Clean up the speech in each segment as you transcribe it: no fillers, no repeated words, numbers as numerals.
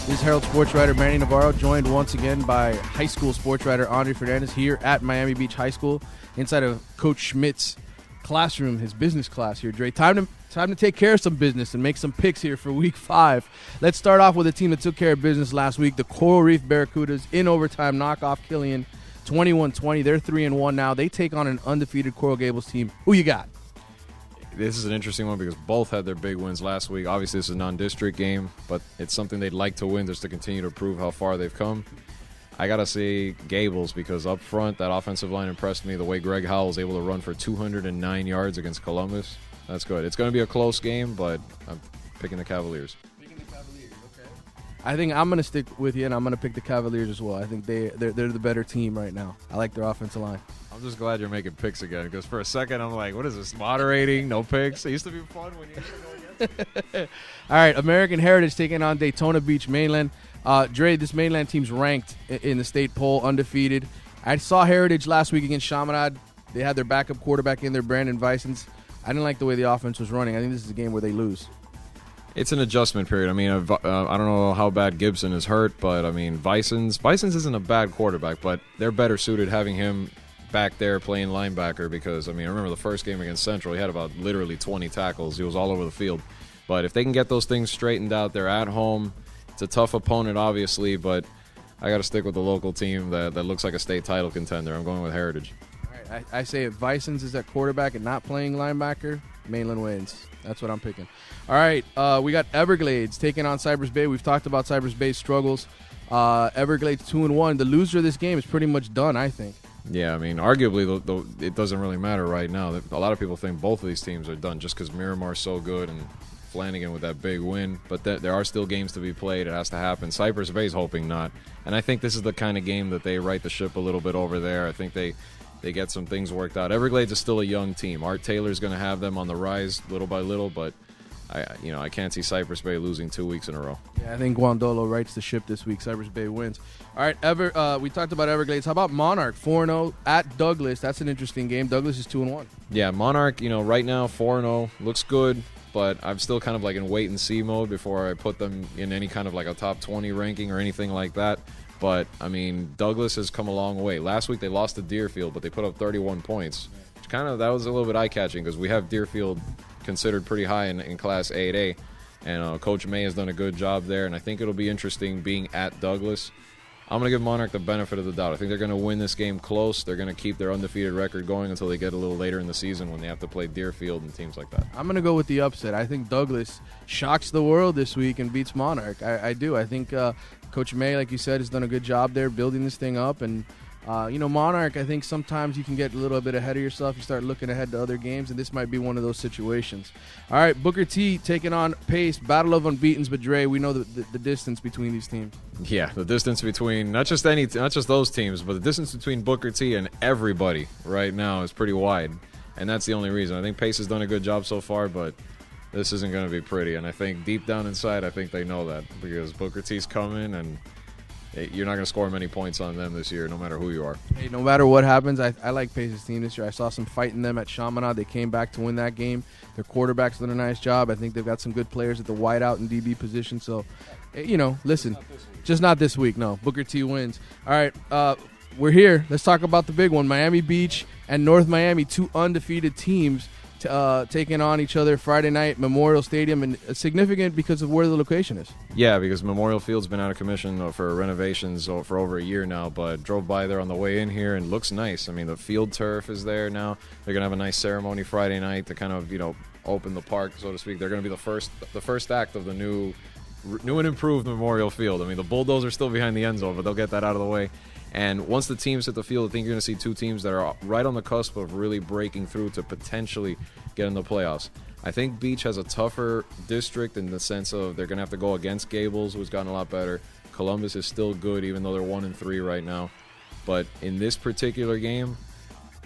This is Herald sports writer Manny Navarro, joined once again by high school sports writer Fernandez here at Miami Beach High School, inside of Coach Schmidt's classroom, his business class here. Dre, time to take care of some business and make some picks here for Week 5. Let's start off with a team that took care of business last week, the Coral Reef Barracudas, in overtime, knock off Killian, 21-20. They're 3-1 now. They take on an undefeated Coral Gables team. Who you got? This is an interesting one because both had their big wins last week. Obviously, this is a non-district game, but it's something they'd like to win just to continue to prove how far they've come. I got to say Gables because up front, that offensive line impressed me. The way Greg Howell was able to run for 209 yards against Columbus, that's good. It's going to be a close game, but I'm picking the Cavaliers. I think I'm going to stick with you, and I'm going to pick the Cavaliers as well. I think they're the better team right now. I like their offensive line. I'm just glad you're making picks again because for a second I'm like, what is this, moderating, no picks? It used to be fun when you used to go against. All right, American Heritage taking on Daytona Beach Mainland. Dre, this Mainland team's ranked in the state poll, undefeated. I saw Heritage last week against Chaminade. They had their backup quarterback in there, Brandon Vicens. I didn't like the way the offense was running. I think this is a game where they lose. It's an adjustment period. I mean, I don't know how bad Gibson is hurt, but, I mean, Vicens isn't a bad quarterback, but they're better suited having him back there playing linebacker because, I mean, I remember the first game against Central, he had about literally 20 tackles. He was all over the field. But if they can get those things straightened out, they're at home. It's a tough opponent, obviously, but I got to stick with the local team that looks like a state title contender. I'm going with Heritage. All right, I say if Vicens is at quarterback and not playing linebacker, Mainland wins. That's what I'm picking. All right, we got Everglades taking on Cypress Bay. We've talked about Cypress Bay's struggles. Everglades 2-1. The loser of this game is pretty much done, I think. Yeah, I mean, arguably, it doesn't really matter right now. A lot of people think both of these teams are done just because Miramar's so good and Flanagan with that big win. But there are still games to be played. It has to happen. Cypress Bay's hoping not. And I think this is the kind of game that they right the ship a little bit over there. I think they get some things worked out. Everglades is still a young team. Art Taylor's going to have them on the rise little by little, but I can't see Cypress Bay losing 2 weeks in a row. Yeah, I think Guandolo rights the ship this week. Cypress Bay wins. All right, we talked about Everglades. How about Monarch 4-0 at Douglas? That's an interesting game. Douglas is 2-1. Yeah, Monarch, right now 4-0 looks good, but I'm still kind of like in wait and see mode before I put them in any kind of like a top 20 ranking or anything like that. But, I mean, Douglas has come a long way. Last week they lost to Deerfield, but they put up 31 points. Which that was a little bit eye-catching because we have Deerfield considered pretty high in Class 8A. And Coach May has done a good job there, and I think it'll be interesting being at Douglas. I'm going to give Monarch the benefit of the doubt. I think they're going to win this game close. They're going to keep their undefeated record going until they get a little later in the season when they have to play Deerfield and teams like that. I'm going to go with the upset. I think Douglas shocks the world this week and beats Monarch. I do. I think Coach May, like you said, has done a good job there building this thing up. And, Monarch, I think sometimes you can get a little bit ahead of yourself. You start looking ahead to other games, and this might be one of those situations. All right, Booker T taking on Pace, battle of unbeatens, but Dre, we know the distance between these teams. Yeah, the distance between not just those teams, but the distance between Booker T and everybody right now is pretty wide, and that's the only reason. I think Pace has done a good job so far, but this isn't going to be pretty, and I think deep down inside, I think they know that because Booker T's coming, and you're not going to score many points on them this year, no matter who you are. Hey, no matter what happens, I like Pace's team this year. I saw some fight in them at Chaminade. They came back to win that game. Their quarterback's done a nice job. I think they've got some good players at the wideout and DB position. So, listen, just not this week. No, Booker T wins. All right, we're here. Let's talk about the big one. Miami Beach and North Miami, two undefeated teams taking on each other Friday night, Memorial Stadium, and significant because of where the location is. Yeah, because Memorial Field's been out of commission for renovations for over a year now, but drove by there on the way in here and looks nice. I mean, the field turf is there now. They're going to have a nice ceremony Friday night to kind of, open the park, so to speak. They're going to be the first act of the new and improved Memorial Field. I mean, the Bulldogs are still behind the end zone, but they'll get that out of the way. And once the teams hit the field, I think you're going to see two teams that are right on the cusp of really breaking through to potentially get in the playoffs. I think Beach has a tougher district in the sense of they're going to have to go against Gables, who's gotten a lot better. Columbus is still good, even though they're 1-3 right now. But in this particular game,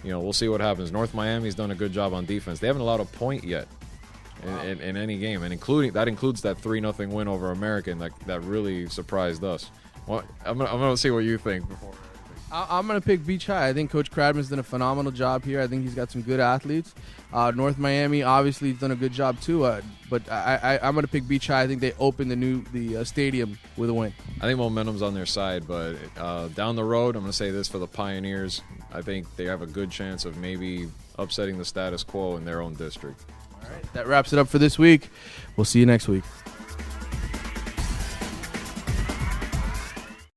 we'll see what happens. North Miami's done a good job on defense. They haven't allowed a point yet in any game, and includes that 3-0 win over American that really surprised us. Well, I'm gonna see what you think before. I'm going to pick Beach High. I think Coach Cradman's done a phenomenal job here. I think he's got some good athletes. North Miami, obviously, he's done a good job too. But I'm going to pick Beach High. I think they opened the stadium with a win. I think momentum's on their side, but down the road, I'm going to say this for the Pioneers. I think they have a good chance of maybe upsetting the status quo in their own district. All right, that wraps it up for this week. We'll see you next week.